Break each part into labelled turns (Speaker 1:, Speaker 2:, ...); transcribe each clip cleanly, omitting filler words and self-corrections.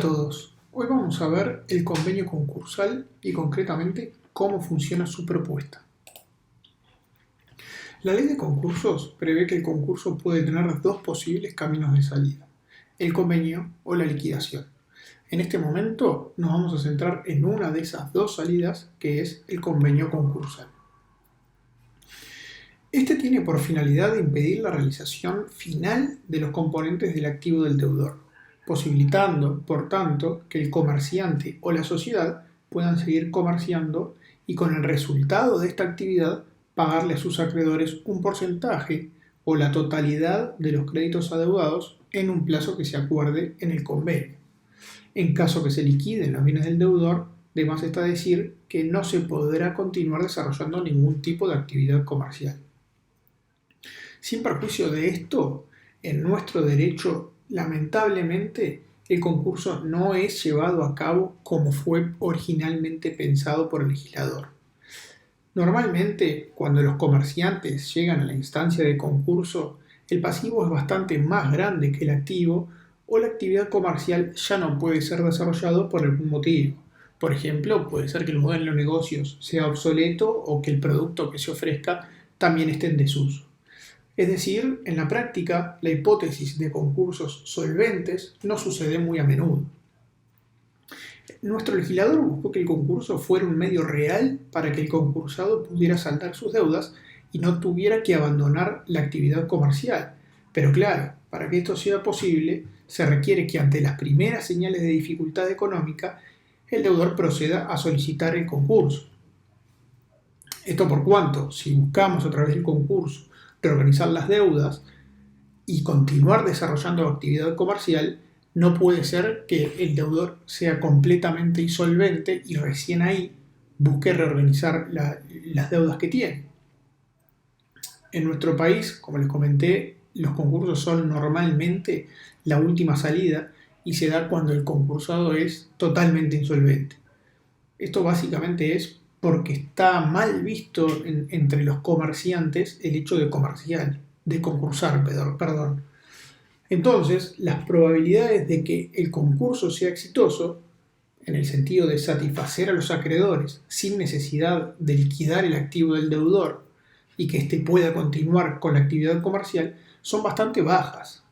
Speaker 1: Todos. Hoy vamos a ver el convenio concursal y concretamente cómo funciona su propuesta. La ley de concursos prevé que el concurso puede tener dos posibles caminos de salida, el convenio o la liquidación. En este momento nos vamos a centrar en una de esas dos salidas, que es el convenio concursal. Este tiene por finalidad impedir la realización final de los componentes del activo del deudor, posibilitando, por tanto, que el comerciante o la sociedad puedan seguir comerciando y con el resultado de esta actividad pagarle a sus acreedores un porcentaje o la totalidad de los créditos adeudados en un plazo que se acuerde en el convenio. En caso que se liquiden los bienes del deudor, de más está decir que no se podrá continuar desarrollando ningún tipo de actividad comercial. Sin perjuicio de esto, en nuestro derecho, lamentablemente, el concurso no es llevado a cabo como fue originalmente pensado por el legislador. Normalmente, cuando los comerciantes llegan a la instancia de concurso, el pasivo es bastante más grande que el activo o la actividad comercial ya no puede ser desarrollado por algún motivo. Por ejemplo, puede ser que el modelo de negocios sea obsoleto o que el producto que se ofrezca también esté en desuso. Es decir, en la práctica, la hipótesis de concursos solventes no sucede muy a menudo. Nuestro legislador buscó que el concurso fuera un medio real para que el concursado pudiera saldar sus deudas y no tuviera que abandonar la actividad comercial. Pero claro, para que esto sea posible, se requiere que ante las primeras señales de dificultad económica, el deudor proceda a solicitar el concurso. Esto por cuanto, si buscamos a través del concurso reorganizar las deudas y continuar desarrollando la actividad comercial, no puede ser que el deudor sea completamente insolvente y recién ahí busque reorganizar las deudas que tiene. En nuestro país, como les comenté, los concursos son normalmente la última salida y se da cuando el concursado es totalmente insolvente. Esto básicamente es porque está mal visto entre los comerciantes el hecho de concursar. Entonces, las probabilidades de que el concurso sea exitoso, en el sentido de satisfacer a los acreedores sin necesidad de liquidar el activo del deudor y que éste pueda continuar con la actividad comercial, son bastante bajas.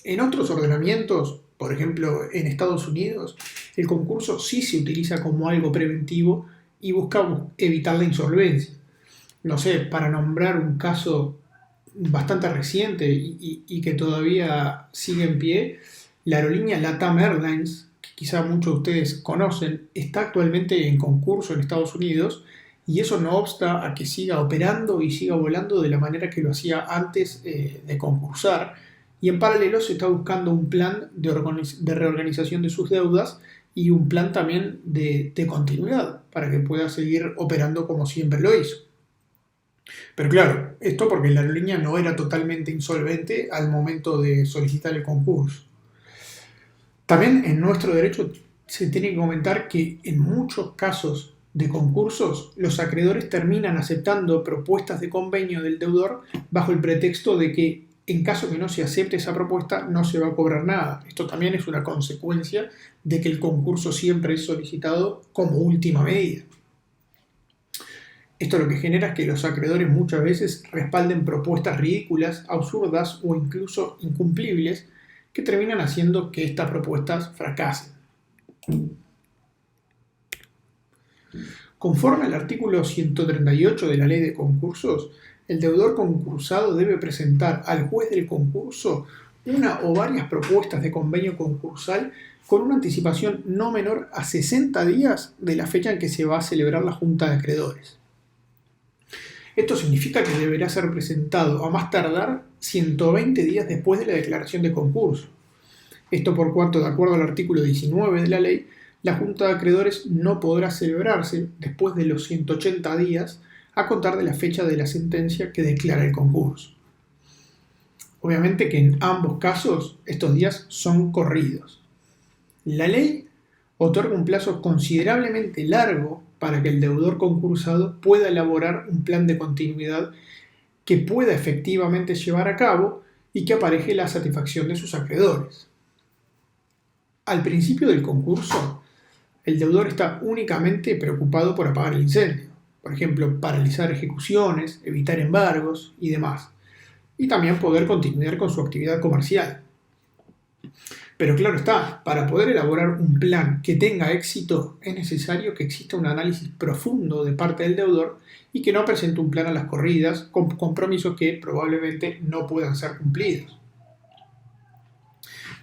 Speaker 1: En otros ordenamientos, por ejemplo en Estados Unidos, el concurso sí se utiliza como algo preventivo y busca evitar la insolvencia. No sé, para nombrar un caso bastante reciente y que todavía sigue en pie, la aerolínea LATAM Airlines, que quizá muchos de ustedes conocen, está actualmente en concurso en Estados Unidos y eso no obsta a que siga operando y siga volando de la manera que lo hacía antes de concursar, y en paralelo se está buscando un plan de reorganización de sus deudas y un plan también de continuidad para que pueda seguir operando como siempre lo hizo. Pero claro, esto porque la aerolínea no era totalmente insolvente al momento de solicitar el concurso. También en nuestro derecho se tiene que comentar que en muchos casos de concursos los acreedores terminan aceptando propuestas de convenio del deudor bajo el pretexto de que en caso que no se acepte esa propuesta no se va a cobrar nada. Esto también es una consecuencia de que el concurso siempre es solicitado como última medida. Esto lo que genera es que los acreedores muchas veces respalden propuestas ridículas, absurdas o incluso incumplibles que terminan haciendo que estas propuestas fracasen. Conforme al artículo 138 de la Ley de Concursos, el deudor concursado debe presentar al juez del concurso una o varias propuestas de convenio concursal con una anticipación no menor a 60 días de la fecha en que se va a celebrar la junta de acreedores. Esto significa que deberá ser presentado a más tardar 120 días después de la declaración de concurso. Esto por cuanto, de acuerdo al artículo 19 de la ley, la junta de acreedores no podrá celebrarse después de los 180 días a contar de la fecha de la sentencia que declara el concurso. Obviamente que en ambos casos estos días son corridos. La ley otorga un plazo considerablemente largo para que el deudor concursado pueda elaborar un plan de continuidad que pueda efectivamente llevar a cabo y que apareje la satisfacción de sus acreedores. Al principio del concurso, el deudor está únicamente preocupado por apagar el incendio, por ejemplo, paralizar ejecuciones, evitar embargos y demás, y también poder continuar con su actividad comercial. Pero claro está, para poder elaborar un plan que tenga éxito es necesario que exista un análisis profundo de parte del deudor y que no presente un plan a las corridas con compromisos que probablemente no puedan ser cumplidos.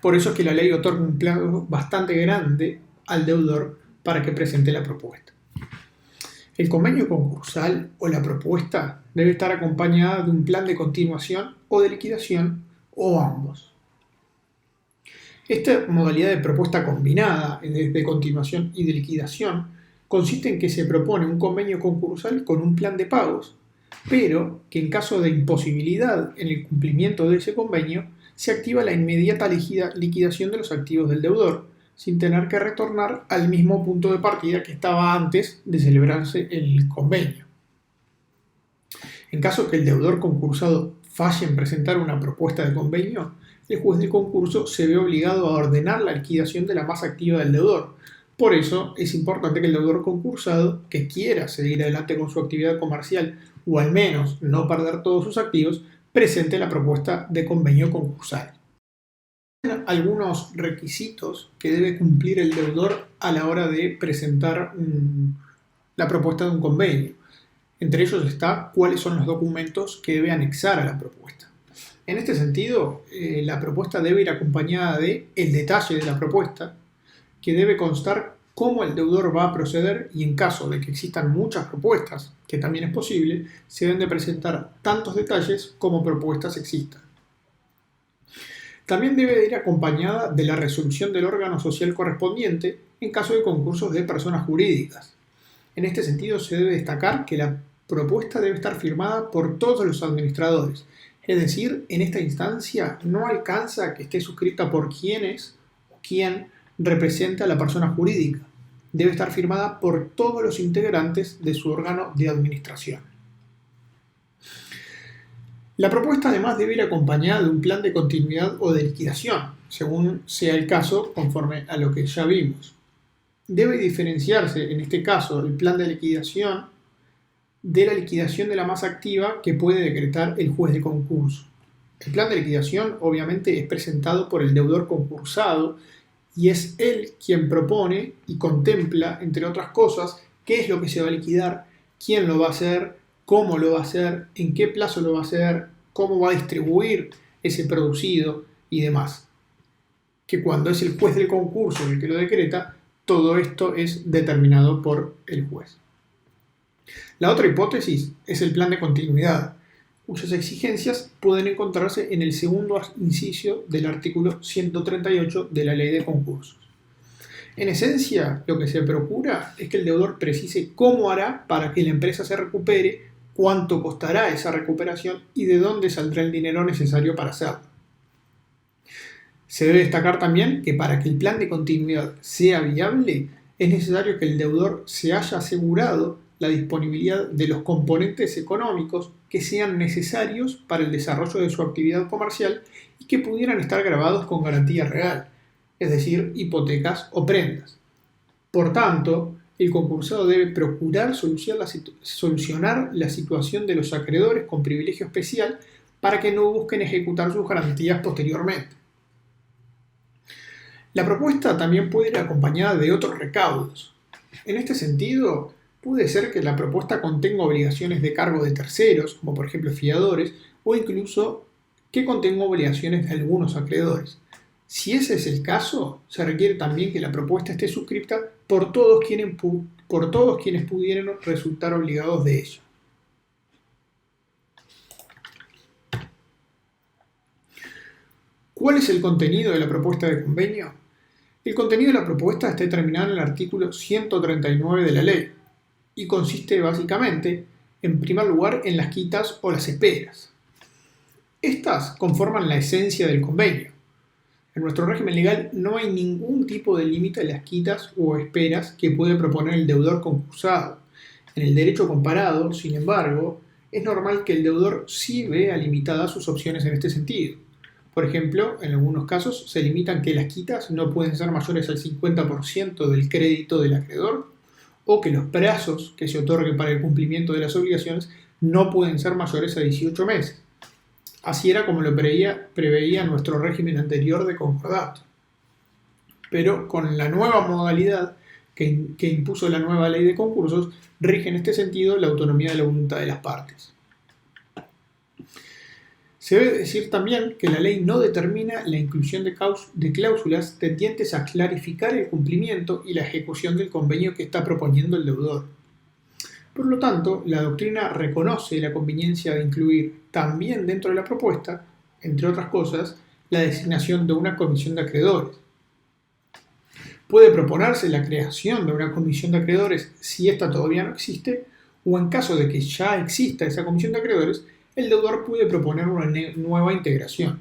Speaker 1: Por eso es que la ley otorga un plazo bastante grande al deudor para que presente la propuesta. El convenio concursal o la propuesta debe estar acompañada de un plan de continuación o de liquidación o ambos. Esta modalidad de propuesta combinada de continuación y de liquidación consiste en que se propone un convenio concursal con un plan de pagos, pero que en caso de imposibilidad en el cumplimiento de ese convenio, se activa la inmediata liquidación de los activos del deudor, sin tener que retornar al mismo punto de partida que estaba antes de celebrarse el convenio. En caso que el deudor concursado falle en presentar una propuesta de convenio, el juez del concurso se ve obligado a ordenar la liquidación de la masa activa del deudor. Por eso es importante que el deudor concursado, que quiera seguir adelante con su actividad comercial o al menos no perder todos sus activos, presente la propuesta de convenio concursal. Algunos requisitos que debe cumplir el deudor a la hora de presentar la propuesta de un convenio. Entre ellos está cuáles son los documentos que debe anexar a la propuesta. En este sentido, la propuesta debe ir acompañada de el detalle de la propuesta, que debe constar cómo el deudor va a proceder y en caso de que existan muchas propuestas, que también es posible, se deben de presentar tantos detalles como propuestas existan. También debe ir acompañada de la resolución del órgano social correspondiente en caso de concursos de personas jurídicas. En este sentido, se debe destacar que la propuesta debe estar firmada por todos los administradores. Es decir, en esta instancia no alcanza que esté suscrita por quienes o quien representa a la persona jurídica. Debe estar firmada por todos los integrantes de su órgano de administración. La propuesta además debe ir acompañada de un plan de continuidad o de liquidación, según sea el caso, conforme a lo que ya vimos. Debe diferenciarse, en este caso, el plan de liquidación de la liquidación de la masa activa que puede decretar el juez de concurso. El plan de liquidación, obviamente, es presentado por el deudor concursado y es él quien propone y contempla, entre otras cosas, qué es lo que se va a liquidar, quién lo va a hacer, cómo lo va a hacer, en qué plazo lo va a hacer, cómo va a distribuir ese producido y demás. Que cuando es el juez del concurso el que lo decreta, todo esto es determinado por el juez. La otra hipótesis es el plan de continuidad, cuyas exigencias pueden encontrarse en el segundo inciso del artículo 138 de la Ley de Concursos. En esencia, lo que se procura es que el deudor precise cómo hará para que la empresa se recupere, cuánto costará esa recuperación y de dónde saldrá el dinero necesario para hacerlo. Se debe destacar también que para que el plan de continuidad sea viable, es necesario que el deudor se haya asegurado la disponibilidad de los componentes económicos que sean necesarios para el desarrollo de su actividad comercial y que pudieran estar grabados con garantía real, es decir, hipotecas o prendas. Por tanto, el concursado debe procurar solucionar la situación de los acreedores con privilegio especial para que no busquen ejecutar sus garantías posteriormente. La propuesta también puede ir acompañada de otros recaudos. En este sentido, puede ser que la propuesta contenga obligaciones de cargo de terceros, como por ejemplo fiadores, o incluso que contenga obligaciones de algunos acreedores. Si ese es el caso, se requiere también que la propuesta esté suscrita por todos quienes pudieran resultar obligados de ello. ¿Cuál es el contenido de la propuesta de convenio? El contenido de la propuesta está determinado en el artículo 139 de la ley y consiste básicamente, en primer lugar, en las quitas o las esperas. Estas conforman la esencia del convenio. En nuestro régimen legal no hay ningún tipo de límite a las quitas o esperas que puede proponer el deudor concursado. En el derecho comparado, sin embargo, es normal que el deudor sí vea limitadas sus opciones en este sentido. Por ejemplo, en algunos casos se limitan que las quitas no pueden ser mayores al 50% del crédito del acreedor o que los plazos que se otorguen para el cumplimiento de las obligaciones no pueden ser mayores a 18 meses. Así era como lo preveía nuestro régimen anterior de concordato. Pero con la nueva modalidad que impuso la nueva ley de concursos, rige en este sentido la autonomía de la voluntad de las partes. Se debe decir también que la ley no determina la inclusión de cláusulas tendientes a clarificar el cumplimiento y la ejecución del convenio que está proponiendo el deudor. Por lo tanto, la doctrina reconoce la conveniencia de incluir también dentro de la propuesta, entre otras cosas, la designación de una comisión de acreedores. Puede proponerse la creación de una comisión de acreedores si ésta todavía no existe, o en caso de que ya exista esa comisión de acreedores, el deudor puede proponer una nueva integración.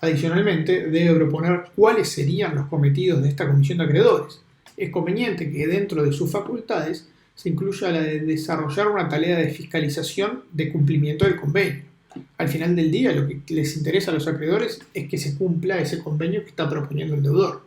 Speaker 1: Adicionalmente, debe proponer cuáles serían los cometidos de esta comisión de acreedores. Es conveniente que dentro de sus facultades se incluya la de desarrollar una tarea de fiscalización de cumplimiento del convenio. Al final del día, lo que les interesa a los acreedores es que se cumpla ese convenio que está proponiendo el deudor.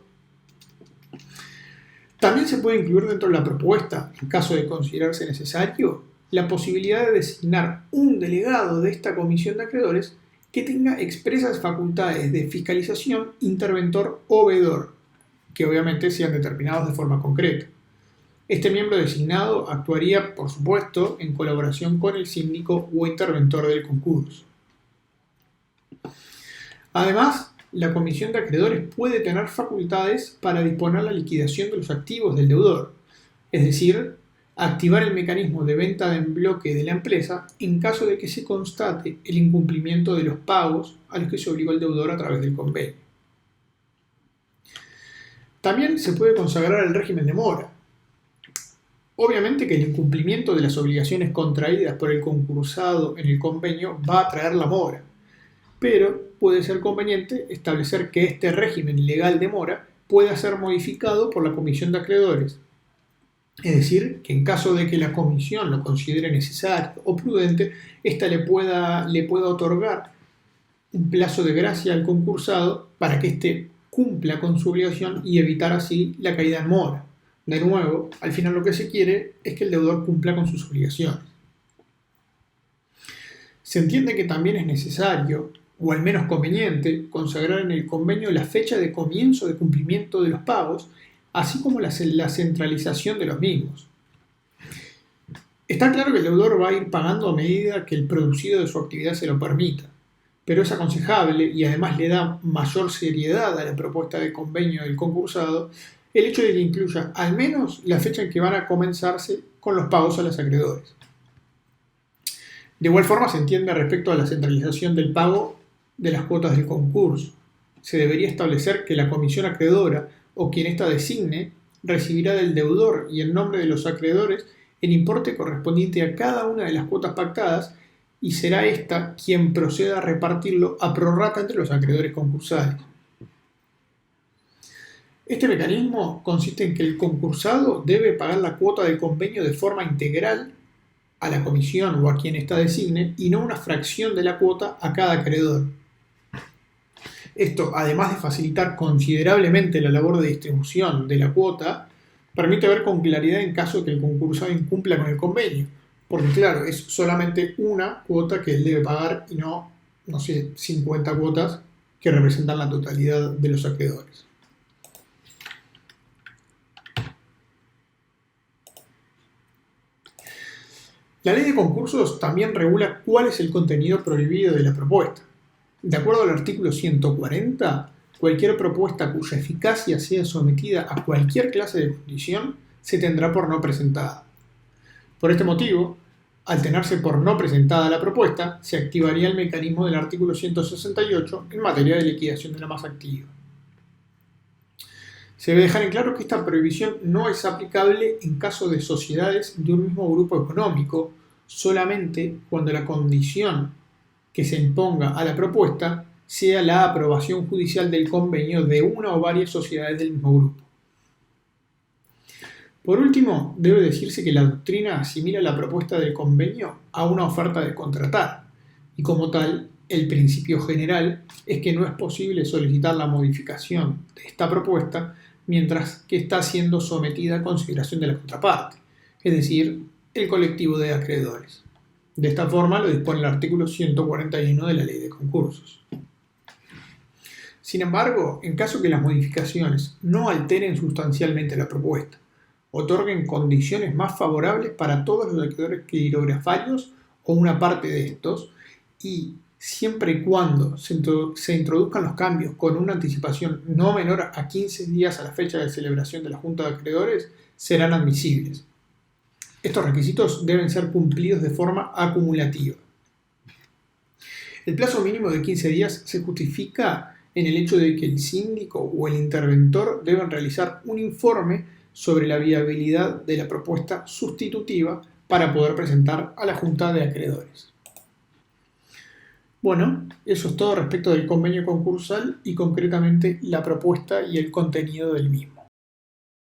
Speaker 1: También se puede incluir dentro de la propuesta, en caso de considerarse necesario, la posibilidad de designar un delegado de esta comisión de acreedores que tenga expresas facultades de fiscalización, interventor o veedor, que obviamente sean determinados de forma concreta. Este miembro designado actuaría, por supuesto, en colaboración con el síndico o interventor del concurso. Además, la comisión de acreedores puede tener facultades para disponer la liquidación de los activos del deudor, es decir, activar el mecanismo de venta en bloque de la empresa en caso de que se constate el incumplimiento de los pagos a los que se obligó el deudor a través del convenio. También se puede consagrar el régimen de mora. Obviamente que el incumplimiento de las obligaciones contraídas por el concursado en el convenio va a traer la mora, pero puede ser conveniente establecer que este régimen legal de mora pueda ser modificado por la comisión de acreedores. Es decir, que en caso de que la comisión lo considere necesario o prudente, ésta le pueda otorgar un plazo de gracia al concursado para que éste cumpla con su obligación y evitar así la caída en mora. De nuevo, al final lo que se quiere es que el deudor cumpla con sus obligaciones. Se entiende que también es necesario, o al menos conveniente, consagrar en el convenio la fecha de comienzo de cumplimiento de los pagos, así como la centralización de los mismos. Está claro que el deudor va a ir pagando a medida que el producido de su actividad se lo permita, pero es aconsejable y además le da mayor seriedad a la propuesta de convenio del concursado el hecho de que incluya al menos la fecha en que van a comenzarse con los pagos a los acreedores. De igual forma se entiende respecto a la centralización del pago de las cuotas del concurso. Se debería establecer que la comisión acreedora o quien ésta designe recibirá del deudor y en nombre de los acreedores el importe correspondiente a cada una de las cuotas pactadas y será ésta quien proceda a repartirlo a prorrata entre los acreedores concursales. Este mecanismo consiste en que el concursado debe pagar la cuota del convenio de forma integral a la comisión o a quien ésta designe y no una fracción de la cuota a cada acreedor. Esto, además de facilitar considerablemente la labor de distribución de la cuota, permite ver con claridad en caso de que el concursado incumpla con el convenio, porque claro, es solamente una cuota que él debe pagar y no 50 cuotas que representan la totalidad de los acreedores. La ley de concursos también regula cuál es el contenido prohibido de la propuesta. De acuerdo al artículo 140, cualquier propuesta cuya eficacia sea sometida a cualquier clase de condición se tendrá por no presentada. Por este motivo, al tenerse por no presentada la propuesta, se activaría el mecanismo del artículo 168 en materia de liquidación de la masa activa. Se debe dejar en claro que esta prohibición no es aplicable en caso de sociedades de un mismo grupo económico, solamente cuando la condición que se imponga a la propuesta sea la aprobación judicial del convenio de una o varias sociedades del mismo grupo. Por último, debe decirse que la doctrina asimila la propuesta del convenio a una oferta de contratar y como tal el principio general es que no es posible solicitar la modificación de esta propuesta mientras que está siendo sometida a consideración de la contraparte, es decir, el colectivo de acreedores. De esta forma lo dispone el artículo 141 de la Ley de Concursos. Sin embargo, en caso que las modificaciones no alteren sustancialmente la propuesta, otorguen condiciones más favorables para todos los acreedores quirografarios o una parte de estos, y siempre y cuando se introduzcan los cambios con una anticipación no menor a 15 días a la fecha de celebración de la Junta de Acreedores, serán admisibles. Estos requisitos deben ser cumplidos de forma acumulativa. El plazo mínimo de 15 días se justifica en el hecho de que el síndico o el interventor deben realizar un informe sobre la viabilidad de la propuesta sustitutiva para poder presentar a la Junta de Acreedores. Bueno, eso es todo respecto del convenio concursal y concretamente la propuesta y el contenido del mismo.